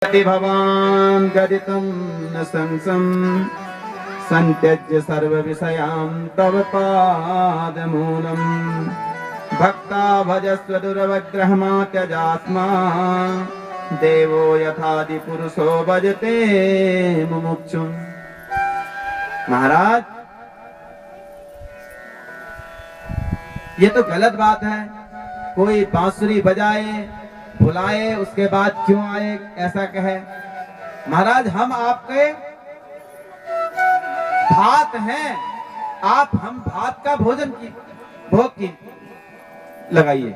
भवान् गदितं न संसं सन्त्यज्य सर्वविषयान् तव पादमूलम् भक्ता भजस्व दुर्वग्रहमा त्यजात्मा देवो यथादि पुरुषो भजते मुमुक्षुम्। महाराज, ये तो गलत बात है। कोई बांसुरी बजाए बुलाए उसके बाद क्यों आए ऐसा कहे। महाराज, हम आपके भात हैं, आप हम भात का भोजन की भोग की लगाइए।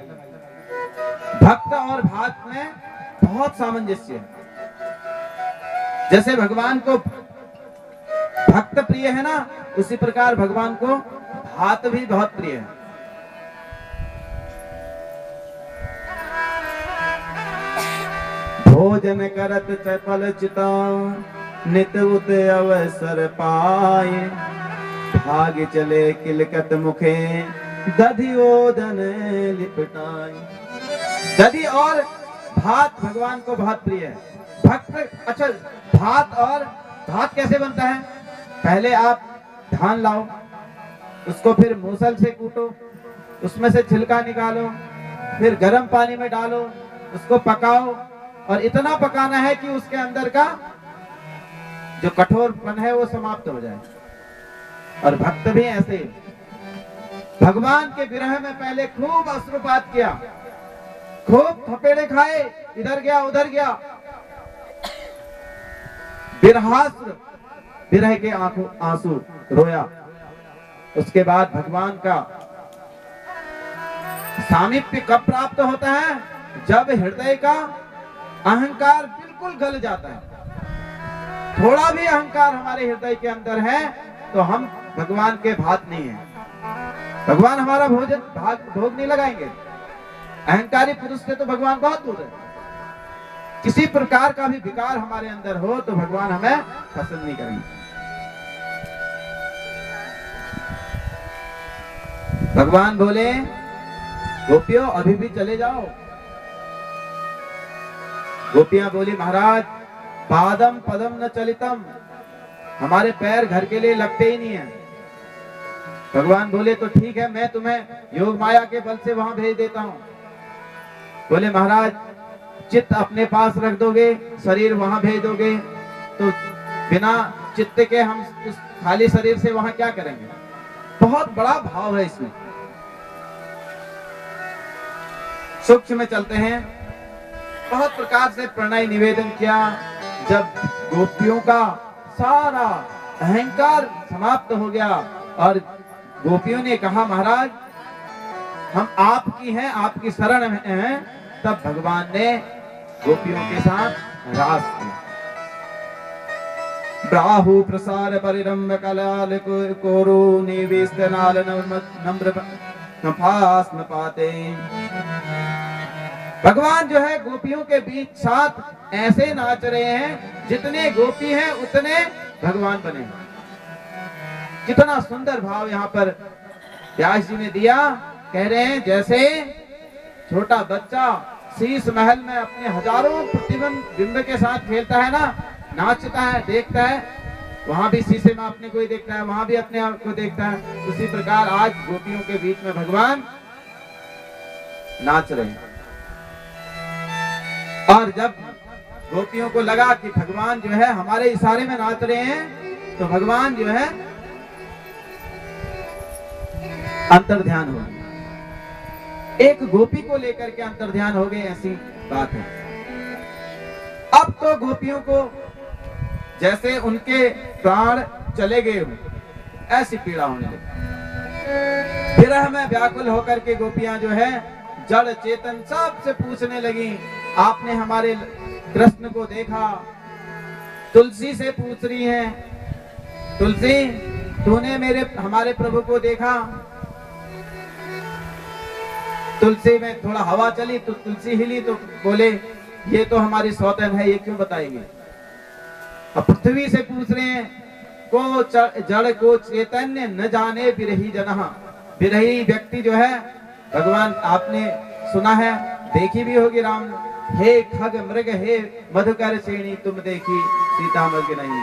भक्त और भात में बहुत सामंजस्य है। जैसे भगवान को भक्त प्रिय है ना, उसी प्रकार भगवान को भात भी बहुत प्रिय है। भोजन करत चपल चिता नित उत अवसर पाए भाग चले किलकत मुखे दधि ओदन लिपटाए। दधि और भात भगवान को बहुत प्रिय है। भक्त अच्छा, भात और भात कैसे बनता है? पहले आप धान लाओ, उसको फिर मूसल से कूटो, उसमें से छिलका निकालो, फिर गर्म पानी में डालो, उसको पकाओ और इतना पकाना है कि उसके अंदर का जो कठोरपन है वो समाप्त हो जाए। और भक्त भी ऐसे भगवान के विरह में पहले खूब अश्रुपात किया, खूब थपेड़े खाए, इधर गया उधर गया, विरहास्त्र, विरह के आंसू रोया। उसके बाद भगवान का सामीप्य कब प्राप्त होता है? जब हृदय का अहंकार बिल्कुल गल जाता है। थोड़ा भी अहंकार हमारे हृदय के अंदर है तो हम भगवान के भात नहीं है। भगवान हमारा भोजन भोग नहीं लगाएंगे। अहंकारी पुरुष से तो भगवान बहुत दूर है। किसी प्रकार का भी विकार हमारे अंदर हो तो भगवान हमें पसंद नहीं करेंगे। भगवान बोले, गोपियों अभी भी चले जाओ। गोपियां बोली, महाराज पादम पदम न चलितम, हमारे पैर घर के लिए लगते ही नहीं है। भगवान बोले, तो ठीक है, मैं तुम्हें योग माया के बल से वहां भेज देता हूं। बोले, महाराज चित्त अपने पास रख दोगे, शरीर वहां भेज दोगे, तो बिना चित्त के हम उस खाली शरीर से वहां क्या करेंगे? बहुत बड़ा भाव है इसमें। सूक्ष्म में चलते हैं। बहुत प्रकार से प्रणय निवेदन किया। जब गोपियों का सारा अहंकार समाप्त हो गया और गोपियों ने कहा, महाराज हम आपकी हैं, आपकी शरण में हैं, तब भगवान ने गोपियों के साथ रास किया। ब्राहु प्रसार परिरम्भ कलाल कोरु निवेशनाल नम्र नफास न पाते। भगवान जो है गोपियों के बीच साथ ऐसे नाच रहे हैं, जितने गोपी हैं उतने भगवान बने। कितना सुंदर भाव यहाँ पर व्यास जी ने दिया। कह रहे हैं जैसे छोटा बच्चा शीश महल में अपने हजारों प्रतिबिंब के साथ खेलता है ना, नाचता है, देखता है, वहां भी शीशे में अपने को ही देखता है, वहां भी अपने आप को देखता है। उसी प्रकार आज गोपियों के बीच में भगवान नाच रहे हैं। और जब गोपियों को लगा कि भगवान जो है हमारे इशारे में नाच रहे हैं, तो भगवान जो है अंतर्ध्यान हो गए। एक गोपी को लेकर के अंतर्ध्यान हो गए, ऐसी बात है। अब तो गोपियों को जैसे उनके प्राण चले गए हो ऐसी पीड़ा होने लगी। विरह में व्याकुल होकर के गोपियां जो है जड़ चेतन सबसे पूछने लगी, आपने हमारे कृष्ण को देखा? तुलसी से पूछ रही हैं, तुलसी तूने हमारे प्रभु को देखा? तुलसी में थोड़ा हवा चली तो तुलसी हिली तो बोले, ये तो हमारी सौतन है, ये क्यों बताएंगे? अब पृथ्वी से पूछ रहे हैं, को जड़ को चैतन्य न जाने विरही जनहा। विरही व्यक्ति जो है, भगवान आपने सुना है, देखी भी होगी हे खग मृग हे मधुकर श्रेणी तुम देखी सीता मृग नहीं।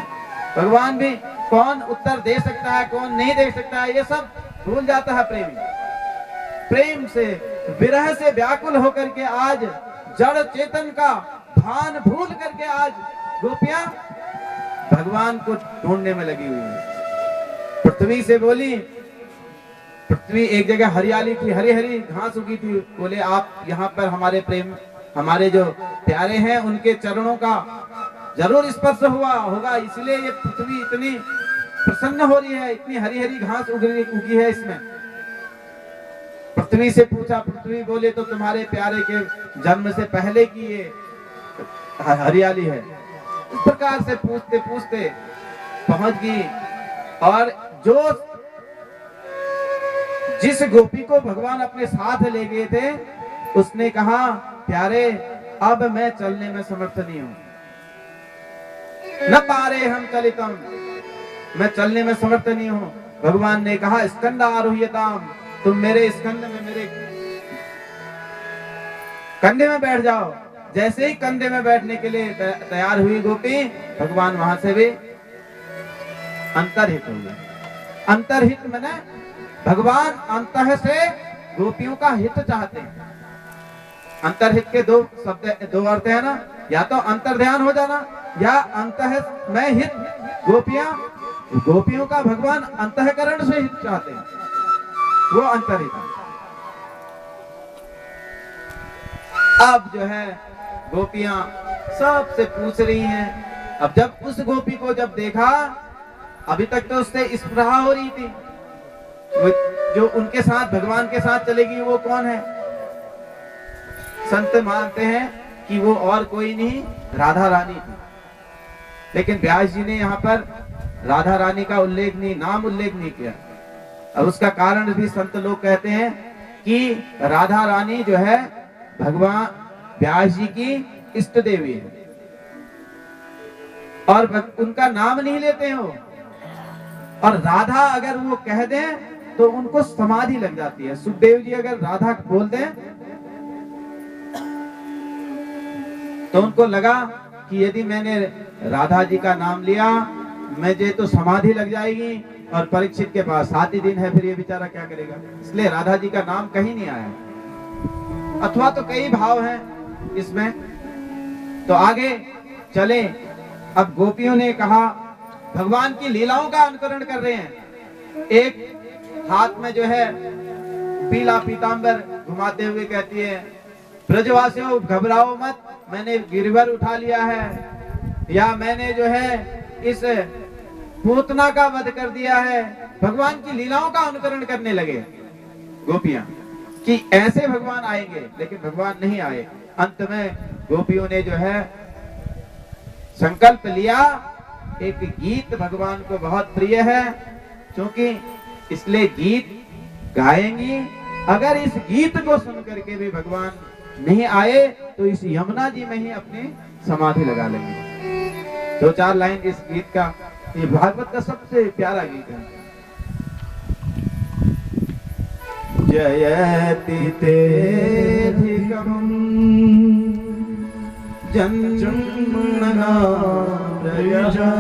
भगवान भी कौन उत्तर दे सकता है कौन नहीं दे सकता है ये सब भूल जाता है प्रेमी। प्रेम से विरह से व्याकुल होकर के आज जड़ चेतन का भान भूल करके आज गोपियां भगवान को ढूंढने में लगी हुई है। पृथ्वी से बोली, पृथ्वी एक जगह हरियाली थी, हरी हरी घास उगी थी, बोले आप यहाँ पर हमारे प्रेम हमारे जो प्यारे हैं उनके चरणों का जरूर स्पर्श हुआ होगा, इसलिए ये पृथ्वी इतनी प्रसन्न हो रही है, इतनी हरी हरी घास उगी है इसमें। पृथ्वी से पूछा, पृथ्वी बोले तो तुम्हारे प्यारे के जन्म से पहले की ये हरियाली है। इस प्रकार से पूछते पूछते पहुंच गई और जो जिस गोपी को भगवान अपने साथ ले गए थे उसने कहा प्यारे अब मैं चलने में समर्थ नहीं हूं, न पारे हम चलितम, मैं चलने में समर्थ नहीं हूं। भगवान ने कहा स्कंद आरोह्यताम, तुम मेरे स्कंद में मेरे कंधे में बैठ जाओ। जैसे ही कंधे में बैठने के लिए तैयार हुई गोपी, भगवान वहां से भी अंतर्हित हो गए। अंतर्हित मैंने भगवान अंतः से गोपियों का हित चाहते हैं। अंतर्हित के दो शब्द दो अर्थ है ना, या तो अंतर ध्यान हो जाना या अंतः में हित। गोपियों का भगवान अंतःकरण से हित चाहते हैं, वो अंतर्हित। अब जो है गोपियां सबसे पूछ रही हैं। अब जब उस गोपी को जब देखा, अभी तक तो उससे स्पृहा हो रही थी, वो जो उनके साथ भगवान के साथ चलेगी वो कौन है? संत मानते हैं कि वो और कोई नहीं राधा रानी थी, लेकिन व्यास जी ने यहाँ पर राधा रानी का उल्लेख नहीं, नाम उल्लेख नहीं किया। और उसका कारण भी संत लोग कहते हैं कि राधा रानी जो है भगवान व्यास जी की इष्ट देवी है और उनका नाम नहीं लेते हो। और राधा अगर वो कह दें तो उनको समाधि लग जाती है। सुखदेव जी अगर राधा बोल दें तो उनको लगा कि यदि मैंने राधा जी का नाम लिया मुझे तो समाधि लग जाएगी, और परीक्षित के पास 7 ही दिन है, फिर ये बेचारा क्या करेगा। इसलिए राधा जी का नाम कहीं नहीं आया। अथवा तो कई भाव हैं इसमें, तो आगे चले। अब गोपियों ने कहा, भगवान की लीलाओं का अनुकरण कर रहे हैं। एक हाथ में जो है पीला पीतांबर घुमाते हुए कहती है, ब्रजवासियों घबराओ मत, मैंने गिरवर उठा लिया है, या मैंने जो है इस पूतना का वध कर दिया है। भगवान की लीलाओं का अनुकरण करने लगे गोपियां कि ऐसे भगवान आएंगे, लेकिन भगवान नहीं आए। अंत में गोपियों ने जो है संकल्प लिया, एक गीत भगवान को बहुत प्रिय है, क्योंकि इसलिए गीत गाएंगी। अगर इस गीत को सुन करके भी भगवान नहीं आए तो इस यमुना जी में ही अपनी समाधि लगा लेंगे। 2-4 लाइन इस गीत का, ये भागवत का सबसे प्यारा गीत है। जयति तेधिकम् जन्मना प्रयजा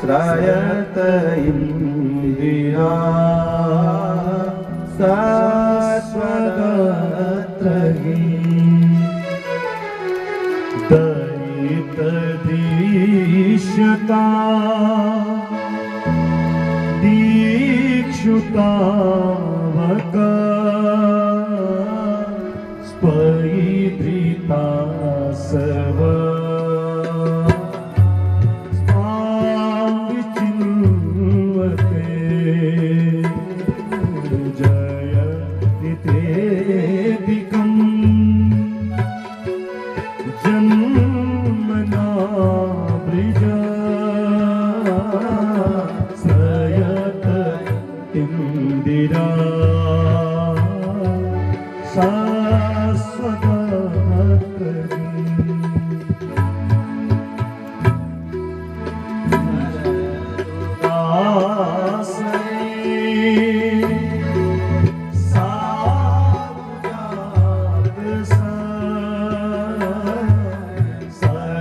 श्रायत इंद्रिया शाश्वतत्रयी दयितधीश्यता दीक्षुतावक स्पैधृता सर्व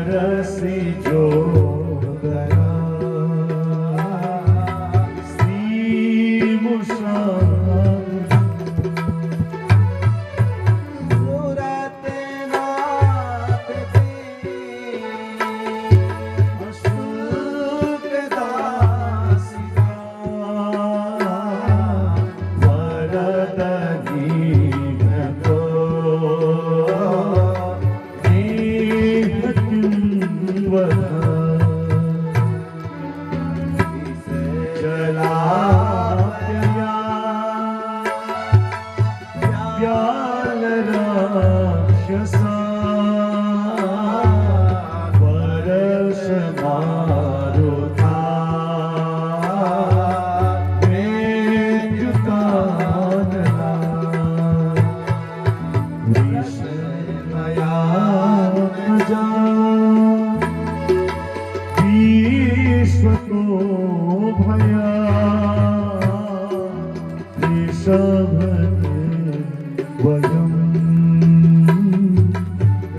बरसी जो दया श्री मुशान सूरत नाथ की अशोक दासिका वरद दीन को देह किंवरा चला व्याल राक्षसा वर्ष मारुता मृत्युकानना विषमया प्रजा विश्व को भया ऋषभ वयम्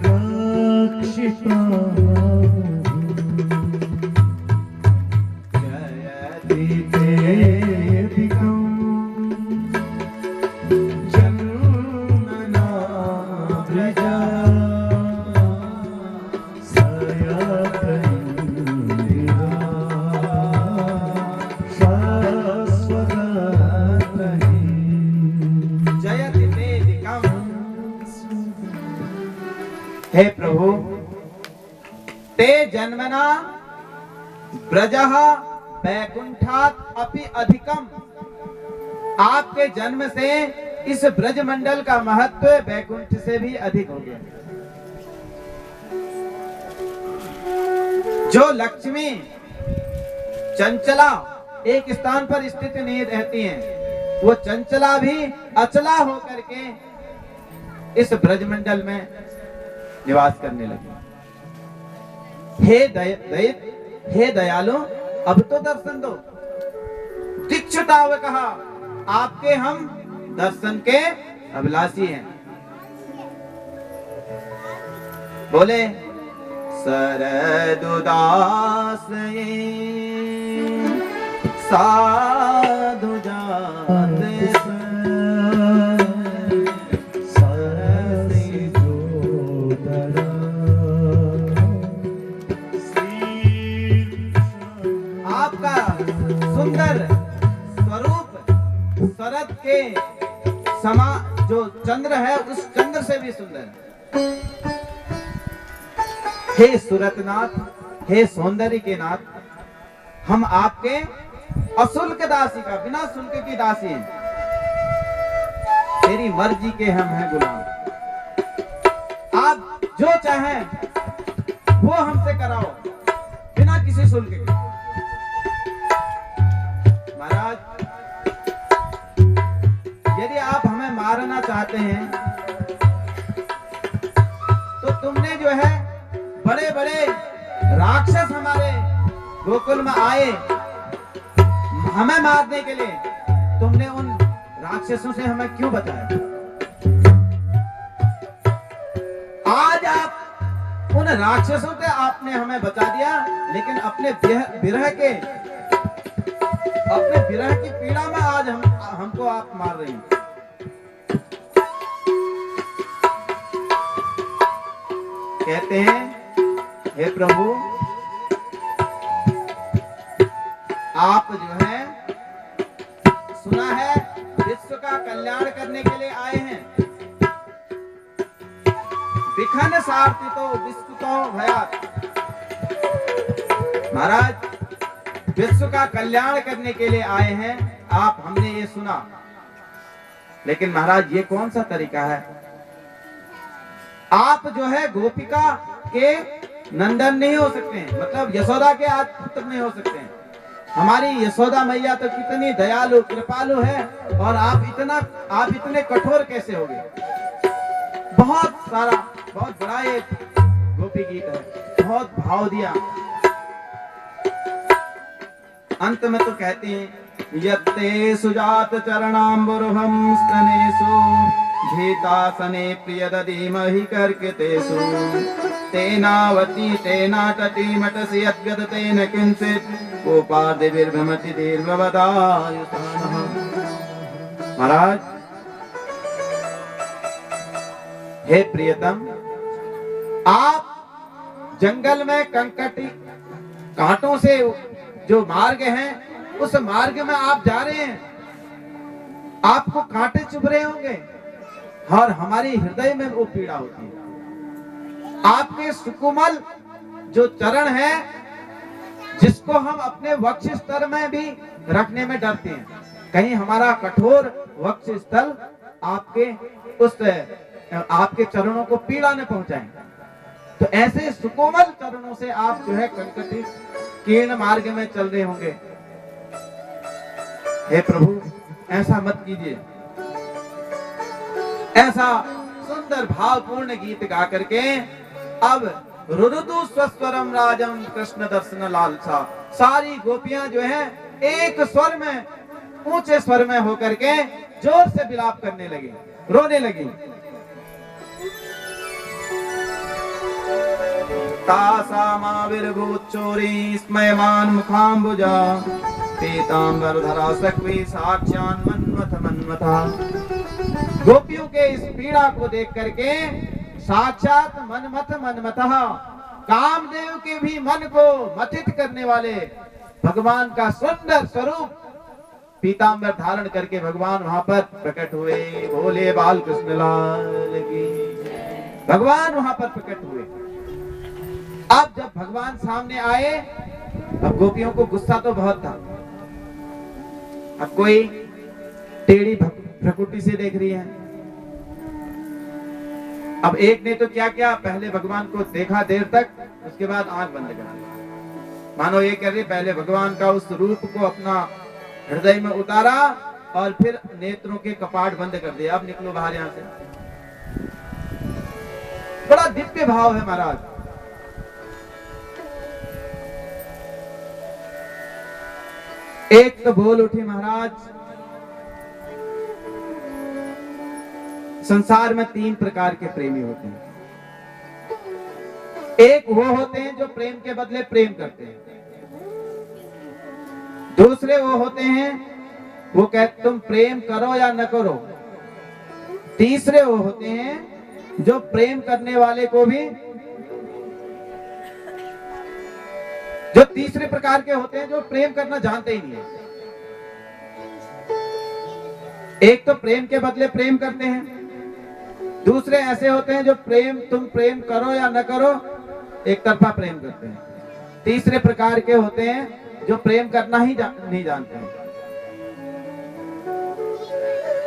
रक्षिता जयति तेऽधिकम् जन्मना वृजा सयतैर्विरा शाश्वतरहि जयति तेदिकम्। हे प्रभु, ते जन्मना ब्रजः वैकुंठात् अपि अधिकम। आपके जन्म से इस ब्रज मंडल का महत्व वैकुंठ से भी अधिक हो गया। जो लक्ष्मी चंचला एक स्थान पर स्थित नहीं रहती हैं, वो चंचला भी अचला होकर के इस ब्रजमंडल में निवास करने लगे। हे दयालु, अब तो दर्शन दो। दीक्षिताव कहा, आपके हम दर्शन के अभिलाषी हैं। बोले सरदुदास साधु जाते सरसी जो दया आपका सुंदर स्वरूप शरद के समा जो चंद्र है उस चंद्र से भी सुंदर है। हे सूरतनाथ, हे सौंदर्य के नाथ, हम आपके अशुल्क दासी का, बिना शुल्क की दासी हैं। तेरी मर्जी के हम हैं गुलाम। आप जो चाहें वो हमसे कराओ बिना किसी शुल्क के। महाराज, यदि आप हमें मारना चाहते हैं तो तुमने जो है बड़े बड़े राक्षस हमारे गोकुल में आए हमें मारने के लिए, तुमने उन राक्षसों से हमें क्यों बचाया? आज आप उन राक्षसों से आपने हमें बचा दिया, लेकिन अपने विरह की पीड़ा में आज हमको आप मार रहे हैं। कहते हैं, हे प्रभु, आप जो है सुना है विश्व का कल्याण करने के लिए आए हैं। विखन सार्थितो विस्कुतो भयात्। महाराज, विश्व का कल्याण करने के लिए आए हैं आप, हमने ये सुना। लेकिन महाराज, ये कौन सा तरीका है? आप जो है गोपिका के नंदन नहीं हो सकते हैं, मतलब यशोदा के आज पुत्र नहीं हो सकते हैं। हमारी यशोदा मैया तो कितनी दयालु कृपालु है, और आप इतने कठोर कैसे हो गए? बहुत बड़ा ये गोपी गीत है, बहुत भाव दिया। अंत में तो कहते हैं, यत्ते सुजात चरणाम्बुरुहं स्तनेषु भीतासने प्रिय दधीमहि कर्कतेषु तेनावती तेनाटटी मटसि यद्गत तेन किंचित गोपादिर्भ्रमति दीर्घवदायुतानः। महाराज, हे प्रियतम, आप जंगल में कंकटी कांटों से जो मार्ग हैं, उस मार्ग में आप जा रहे हैं, आपको कांटे चुभ रहे होंगे और हमारी हृदय में वो पीड़ा होती है। आपके सुकुमल जो चरण है, जिसको हम अपने वक्ष स्थल में भी रखने में डरते हैं, कहीं हमारा कठोर वक्ष स्थल आपके चरणों को पीड़ा न पहुंचाए। तो ऐसे सुकोमल चरणों से आप जो है कंकटी कीर्ण मार्ग में चल रहे होंगे। हे प्रभु, ऐसा मत कीजिए। ऐसा सुंदर भावपूर्ण गीत गा करके अब रुरुदु स्वस्वरम राजम कृष्ण दर्शन लालसा, सारी गोपियां जो है एक स्वर में, ऊंचे स्वर में होकर के जोर से विलाप करने लगी, रोने लगी। तासामाविर्भूतचोरी स्मयमान मुखाम्बुजा पीतांबरधरा सक्वी साक्षान मन्मथ मन्मथा। गोपियों के इस पीड़ा को देख करके साक्षात मन्मथ मनमतः, कामदेव के भी मन को मथित करने वाले भगवान का सुंदर स्वरूप पीतांबर धारण करके भगवान वहां पर प्रकट हुए। भोले बाल कृष्ण लाल की, भगवान वहां पर प्रकट हुए। अब जब भगवान सामने आए, अब गोपियों को गुस्सा तो बहुत था। अब कोई टेढ़ी भ्रकुटी से देख रही है। अब एक ने तो क्या किया, पहले भगवान को देखा देर तक, उसके बाद आंख बंद कर दी। मानो ये कह रही, पहले भगवान का उस रूप को अपना हृदय में उतारा और फिर नेत्रों के कपाट बंद कर दिया। अब निकलो बाहर यहां से। बड़ा दिव्य भाव है महाराज। एक तो बोल उठी महाराज, संसार में 3 प्रकार के प्रेमी होते हैं। एक वो होते हैं जो प्रेम के बदले प्रेम करते हैं। दूसरे वो होते हैं, वो कहते तुम प्रेम करो या न करो। तीसरे वो होते हैं जो प्रेम करने वाले को भी, जो तीसरे प्रकार के होते हैं जो प्रेम करना जानते ही नहीं है। एक तो प्रेम के बदले प्रेम करते हैं, दूसरे ऐसे होते हैं जो तुम प्रेम करो या न करो, एक तरफा प्रेम करते हैं। तीसरे प्रकार के होते हैं जो प्रेम करना ही नहीं जानते हैं।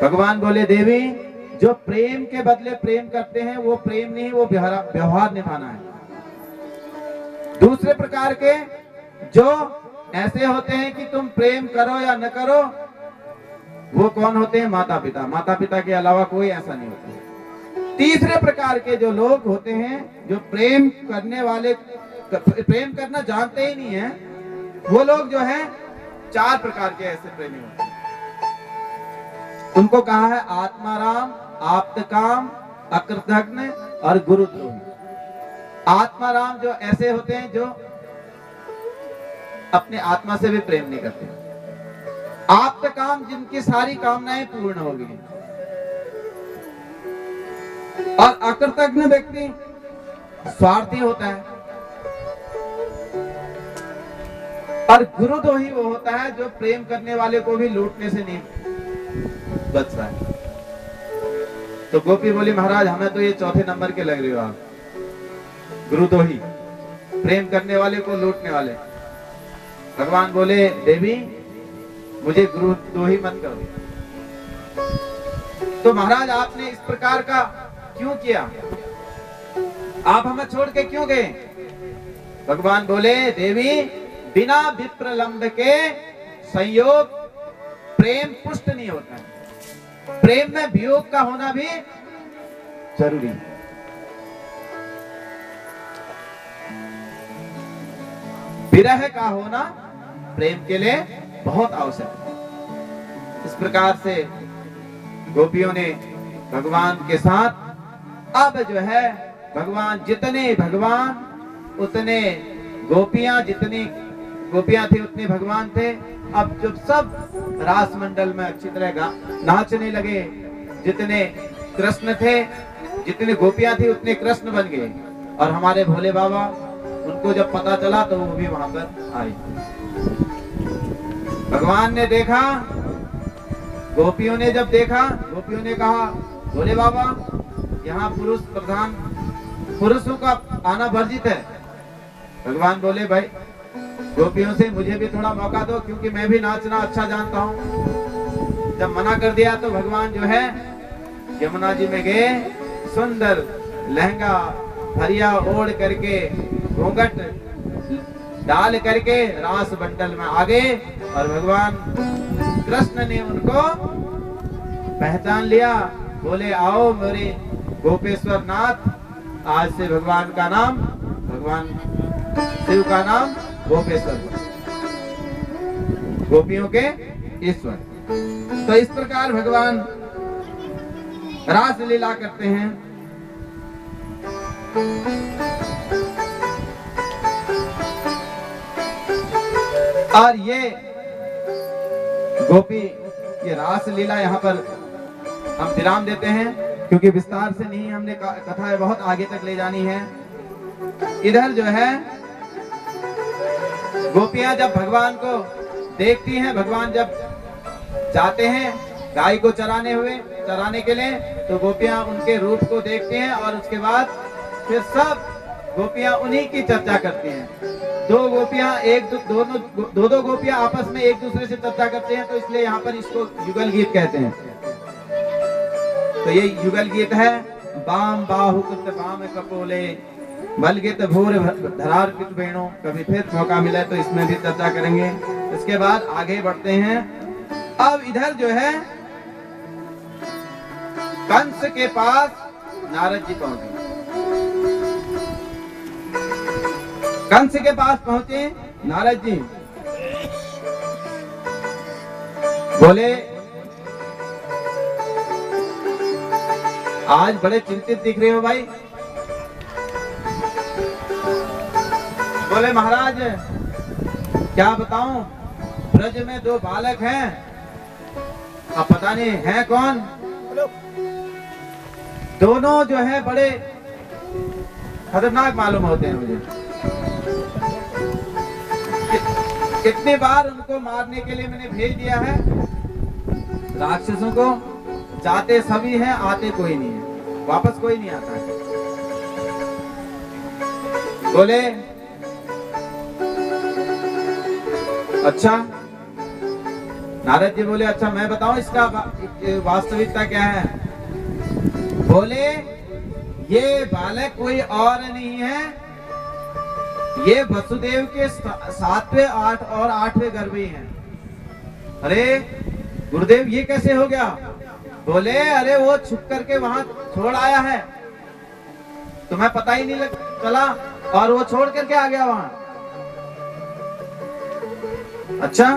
भगवान बोले, देवी, जो प्रेम के बदले प्रेम करते हैं वो प्रेम नहीं, वो व्यवहार निभाना है। दूसरे प्रकार के जो ऐसे होते हैं कि तुम प्रेम करो या न करो, वो कौन होते हैं? माता पिता। माता पिता के अलावा कोई ऐसा नहीं होता। तीसरे प्रकार के जो लोग होते हैं, जो प्रेम करने वाले, प्रेम करना जानते ही नहीं है, वो लोग जो हैं 4 प्रकार के ऐसे प्रेमी होते हैं। उनको कहा है आत्माराम, आप्तकाम, अकृतघ्न और गुरुद्रोही। आत्माराम जो ऐसे होते हैं जो अपने आत्मा से भी प्रेम नहीं करते। आप्तकाम, जिनकी सारी कामनाएं पूर्ण हो गई। और अकृतज्ञ व्यक्ति स्वार्थी होता है। और गुरुद्रोही वो होता है जो प्रेम करने वाले को भी लूटने से नहीं बचता है। तो गोपी बोली, महाराज हमें तो ये 4थे नंबर के लग रहे हो आप, गुरुद्रोही, प्रेम करने वाले को लूटने वाले। भगवान बोले, देवी मुझे गुरुद्रोही मत करो। तो महाराज आपने इस प्रकार का क्यों किया? आप हमें छोड़ के क्यों गए? भगवान बोले, देवी बिना विप्रलंब के संयोग प्रेम पुष्ट नहीं होता है। प्रेम में वियोग का होना भी जरूरी है। विरह का होना प्रेम के लिए बहुत आवश्यक है। इस प्रकार से गोपियों ने भगवान के साथ अब जो है भगवान जितने भगवान उतने गोपियां, जितनी गोपियां थी उतने भगवान थे। अब जब सब रास मंडल में अच्छी तरह नाचने लगे, जितने कृष्ण थे, जितनी गोपियां थी उतने कृष्ण बन गए। और हमारे भोले बाबा, उनको जब पता चला तो वो भी वहां पर आए। भगवान ने देखा, गोपियों ने जब देखा, गोपियों ने कहा भोले बाबा यहाँ पुरुष प्रधान, पुरुषों का आना वर्जित है। भगवान बोले भाई गोपियों से मुझे भी थोड़ा मौका दो, क्योंकि मैं भी नाचना अच्छा जानता हूँ। जब मना कर दिया तो भगवान जो है यमुना जी में गए, सुंदर लहंगा हरिया ओढ़ करके, घूंघट डाल करके रास मंडल में आ गए। और भगवान कृष्ण ने उनको पहचान लिया, बोले आओ मेरे गोपेश्वर नाथ। आज से भगवान का नाम, भगवान शिव का नाम गोपेश्वर, गोपियों के ईश्वर। तो इस प्रकार भगवान रास लीला करते हैं। और ये गोपी, ये रास लीला यहाँ पर हम विराम देते हैं, क्योंकि विस्तार से नहीं, हमने कथा बहुत आगे तक ले जानी है। इधर जो है गोपियां जब भगवान को देखती हैं, भगवान जब जाते हैं गाय को चराने के लिए, तो गोपियां उनके रूप को देखते हैं। और उसके बाद फिर सब गोपियां उन्हीं की चर्चा करती हैं। दो गोपियां आपस में एक दूसरे से चर्चा करते हैं, तो इसलिए यहाँ पर इसको युगल गीत कहते हैं। तो ये युगल गीत है। बाम बाहु कृत बाम कपोले, बल गीत भूर धरार कृत बेणो। कभी फिर मौका मिले तो इसमें भी चर्चा करेंगे। इसके बाद आगे बढ़ते हैं। अब इधर जो है कंस के पास नारद जी पहुंचे। कंस के पास पहुंचे नारद जी, बोले आज बड़े चिंतित दिख रहे हो भाई। बोले महाराज क्या बताऊं, ब्रज में दो बालक हैं, अब पता नहीं है कौन। दोनों जो है बड़े खतरनाक मालूम होते हैं मुझे। कितनी बार उनको मारने के लिए मैंने भेज दिया है राक्षसों को, जाते सभी हैं, आते कोई नहीं है, वापस कोई नहीं आता है। बोले अच्छा। नारद जी बोले अच्छा मैं बताऊं इसका वास्तविकता क्या है। बोले ये बालक कोई और नहीं है, ये वसुदेव के 7वें 8 और 8वें गर्भी हैं। अरे गुरुदेव ये कैसे हो गया। बोले अरे वो छुप करके वहां छोड़ आया है, तुम्हें पता ही नहीं चला, और वो छोड़ करके आ गया वहां। अच्छा,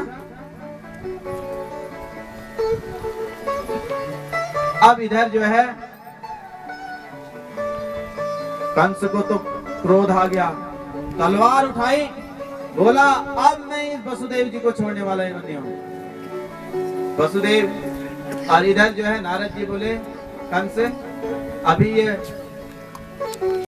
अब इधर जो है कंस को तो क्रोध आ गया, तलवार उठाई, बोला अब मैं इस वसुदेव जी को छोड़ने वाला नहीं हूं। वसुदेव, और इधर जो है नारद जी बोले कंस अभी ये